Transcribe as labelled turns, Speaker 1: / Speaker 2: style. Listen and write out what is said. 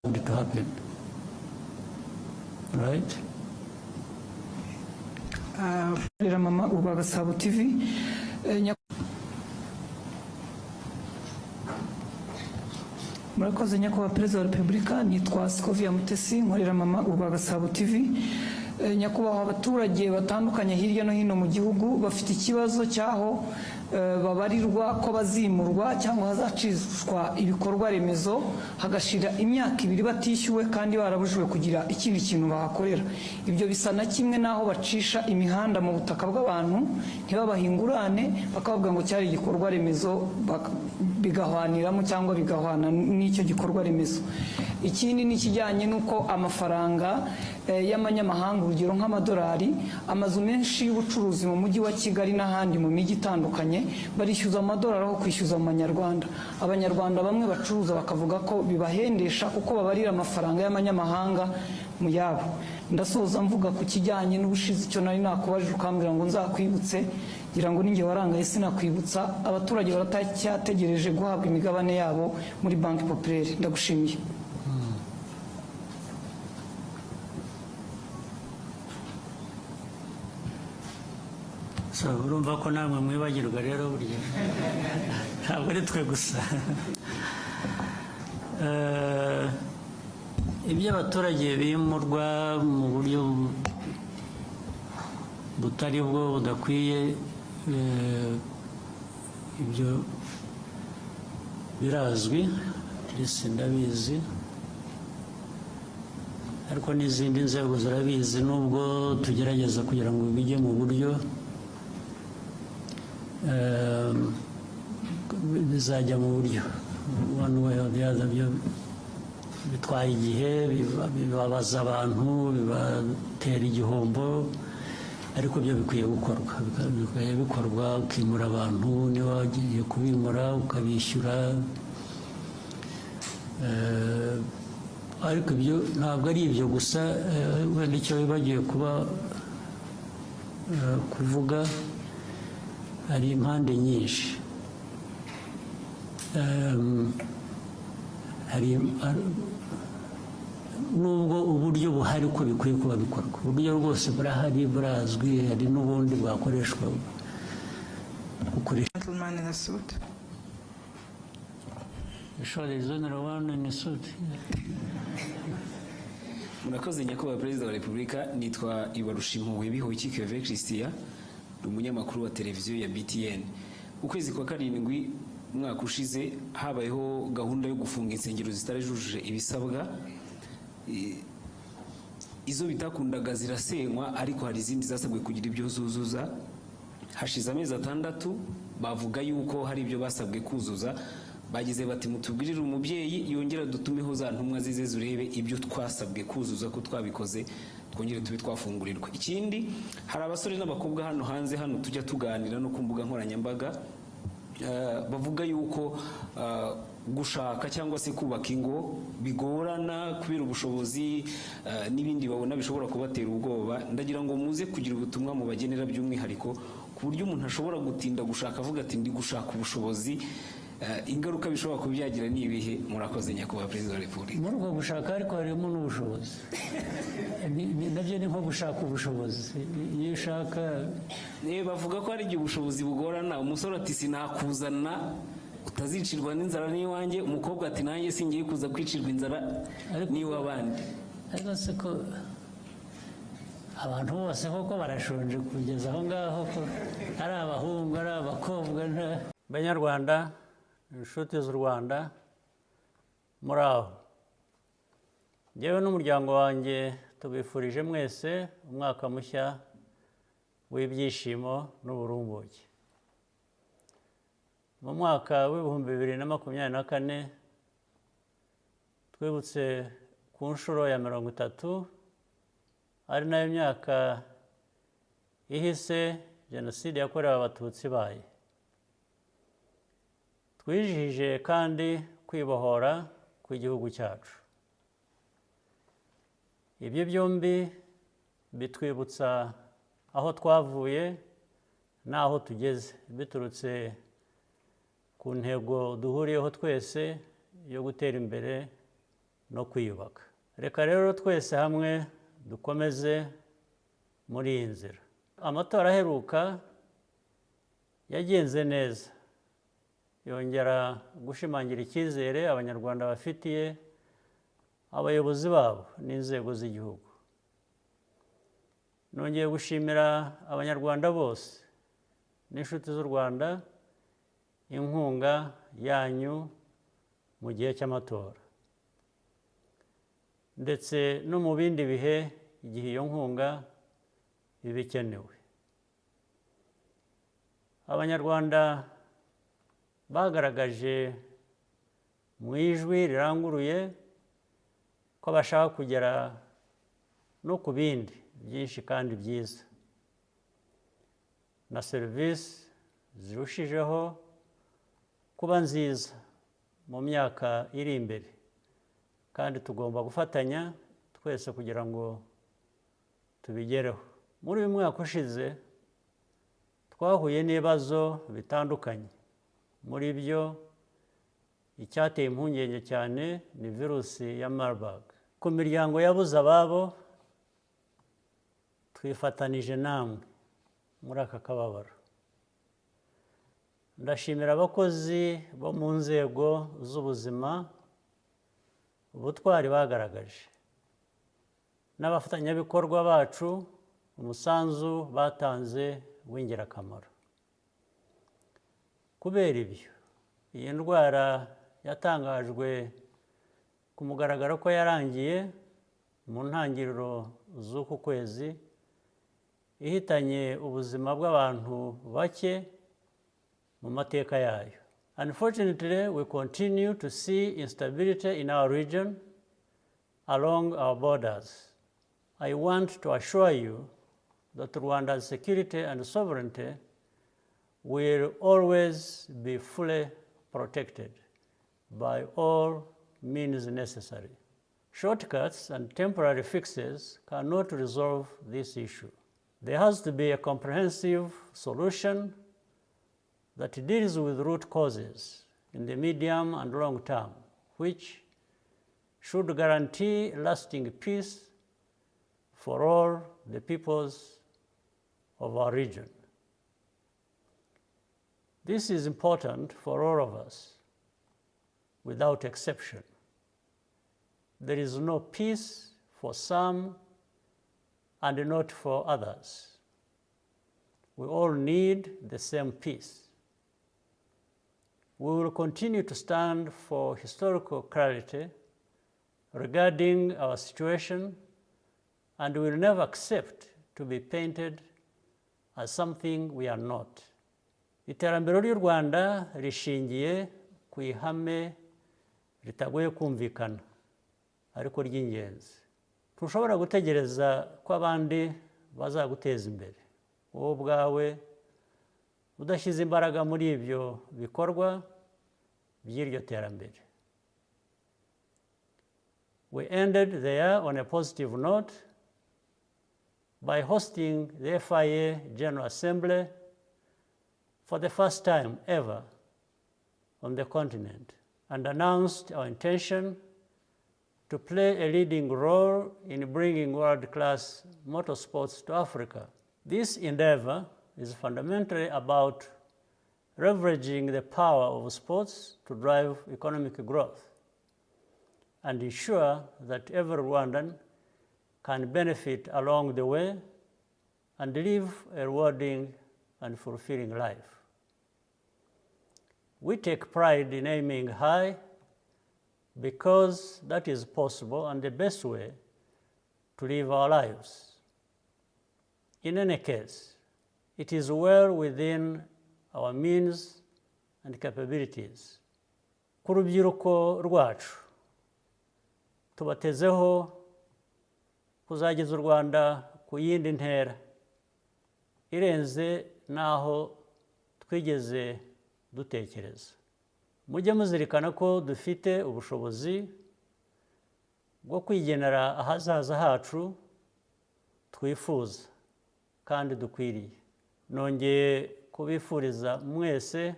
Speaker 1: it to happen. Right?
Speaker 2: Mama Ubagasabo TV. Murakoze nyakubahwa Perezida wa Repubulika, nitwa Scovia Mutesi, nkorera Mama Ubagasabo TV. Nyakubahwa abaturage batandukanye hirya no hino mu gihugu bafite ikibazo cyaho babarirwa ko bazimurwa cyangwa hazacishwa ibikorwa remezo hagashira imyaka 2 batishyuwe kandi barabujwe kugira ikindi kintu bahakorera. Ibyo bisa na kimwe naho bacisha imihanda mu butaka bw'abantu ntibabahingurane bakavuga ngo cyari igikorwa remezo bigahwaniramo cyangwa bigahwana n'icyo gikorwa remezo. Ikindi ni kijyanye nuko amafaranga y'amanyamahanga urugero nk'amadolari, amazu menshi y'ubucuruzi mu mujyi wa Kigali n'ahandi mu mijyi itandukanye barishyuza amadolari aho kwishyuza mu manyarwanda. Abanyarwanda bamwe bacuruza bakavuga ko bibahendesha kuko babarira amafaranga y'amanyamahanga mu yabo. Ndasoza mvuga ku kijyanye n'ubushizi icyo nari nakubajije ukambwira ngo nzakwibutse, ngira ngo ninjye warangaye sinakwibutsa. Abaturage baratacyategereje guhabwa imigabane yabo muri Banki Populaire. Ndagushimiye.
Speaker 1: So urumva ko namwe mwibagirwa rero burya ntabwo ari twe gusa. Ibyo abaturage bimurwa mu buryo butari bwo budakwiye, ibyo birazwi ndetse ndabizi, ariko n'izindi nzego zirabizi nubwo tugerageza kugira ngo bijye mu buryo bizajya mu buryo one way or the other. Byo bitwaye igihe, bibabaza abantu, bibatera igihombo, ariko byo bikwiye gukorwa. Bikwiye bikorwa, ukimura abantu, niba wagiye kubimura ukabishyura. Ariko ibyo ntabwo ari ibyo gusa, wenda icyo bibagiye kuvuga, hari impande nyinshi. Hari nubwo uburyo buhari ko bikwiye kuba bikorwa, uburyo rwose burahari, burazwi, hari n'ubundi bwakoreshwa gukoresha.
Speaker 3: Murakoze nyakubahwa Perezida wa Repubulika, nitwa Ibarushimuwe Bihoyiki Keve Christian, umunyamakuru wa televiziyo ya BTN. Ukwezi kwa 7 umwaka ushize habayeho gahunda yo gufunga insengero zitarejuje ibisabwa. Izo bitakundaga zirasenywa, ariko hari izindi zasabwe kugira ibyo zuzuza. Hashize amezi 6 bavuga yuko hari ibyo basabwe kuzuza. Bagize bati mutubwirire umubyeyi yongera dutumeho za ntumwa zize zurebe ibyo twasabwe kuzuza ko twabikoze, twongere tube twafungurirwa. Ikindi, hari abasore n'abakobwa hano hanze hano tujya tuganira no ku mbuga nkoranyambaga, bavuga yuko gushaka cyangwa se kubaka ingo bigorana kubera ubushobozi n'ibindi babona bishobora kubatera ubwoba. Ndagira ngo muze kugira ubutumwa mu bagenera by'umwihariko ku buryo umuntu ashobora gutinda gushaka avuga ati ndi gushaka ubushobozi, ingaruka bishobora kubyagira ni ibihe? Murakoze nyakubahwa Perezida wa Repubulika.
Speaker 1: Muri uko gushaka ariko harimo n'ubushobozi. Nabyo ni nko gushaka ubushobozi. Iyo ushaka
Speaker 3: bavuga ko hari igihe ubushobozi bugorana. Umusore ati sinakuzana utazicirwa n'inzara n'iwanjye, umukobwa ati nanjye singiye kuza kwicirwa inzara n'iwabandi.
Speaker 1: Ariko se ko abantu bose koko barashonje kugeza aho ngaho, ko ari abahungu ari abakobwa. Banyarwanda, inshuti z'u Rwanda, muri aho, njyewe n'umuryango wanjye tubifurije mwese umwaka mushya w'ibyishimo n'uburumbuke. Mu mwaka w'ibihumbi 2024 twibutse ku nshuro ya 30, ari nayo myaka ihise Jenoside yakorewe Abatutsi ibaye. Twijihije kandi kwibohora kw'igihugu cyacu. Ibyo byombi bitwibutsa aho twavuye n'aho tugeze, biturutse ku ntego duhuriyeho twese yo gutera imbere no kwiyubaka. Reka rero twese hamwe dukomeze muri iyi nzira. Amatora aheruka yagenze neza, yongera gushimangira icyizere abanyarwanda bafitiye abayobozi babo n'inzego z'igihugu. Nongeye gushimira abanyarwanda bose n'inshuti z'u Rwanda inkunga yanyu mu gihe cy'amatora, ndetse no mu bindi bihe igihe iyo nkunga iba ikenewe. Abanyarwanda bagaragaje mu ijwi riranguruye ko bashaka kugera no ku bindi byinshi kandi byiza, na serivisi zirushijeho kuba nziza mu myaka iri imbere, kandi tugomba gufatanya twese kugira ngo tubigereho. Muri uyu mwaka ushize twahuye n'ibibazo bitandukanye, muri byo icyateye impungenge cyane ni virusi ya Marburg. Ku miryango yabuze ababo, twifatanije namwe muri aka kababaro. Ndashimira abakozi bo mu nzego z'ubuzima ubutwari bagaragaje, n'abafatanyabikorwa bacu umusanzu batanze w'ingirakamaro. Kubera ibyo, iyi ndwara yatangajwe ku mugaragaro ko yarangiye mu ntangiriro z'uku kwezi, ihitanye ubuzima bw'abantu bake mu mateka yayo. Unfortunately, we continue to see instability in our region along our borders. I want to assure you that Rwanda's security and sovereignty will always be fully protected by all means necessary. Shortcuts and temporary fixes cannot resolve this issue. There has to be a comprehensive solution that deals with root causes in the medium and long term, which should guarantee lasting peace for all the peoples of our region. This is important for all of us, without exception. There is no peace for some and not for others. We all need the same peace. We will continue to stand for historical clarity regarding our situation, and we will never accept to be painted as something we are not. Iterambere ry'u Rwanda rishingiye ku ihame ritagoye kumvikana ariko ry'ingenzi. Ntushobora gutegereza ko abandi bazaguteza imbere, wowe ubwawe udashyize imbaraga muri ibyo bikorwa by'iryo terambere. We ended the year on a positive note by hosting the FIA General Assembly for the first time ever on the continent, and announced our intention to play a leading role in bringing world-class motorsports to Africa. This endeavor is fundamentally about leveraging the power of sports to drive economic growth and ensure that every Rwandan can benefit along the way and live a rewarding and fulfilling life. We take pride in aiming high because that is possible and the best way to live our lives. In any case, it is well within our means and capabilities. Ku rubyiruko rwacu tubatezeho kuzageza u Rwanda ku yindi ntera irenze n'aho twigeze dutekereza. Mujye muzirikana ko dufite ubushobozi bwo kwigenera ahazaza hacu twifuza kandi dukwiriye. Nongeye kubifuriza mwese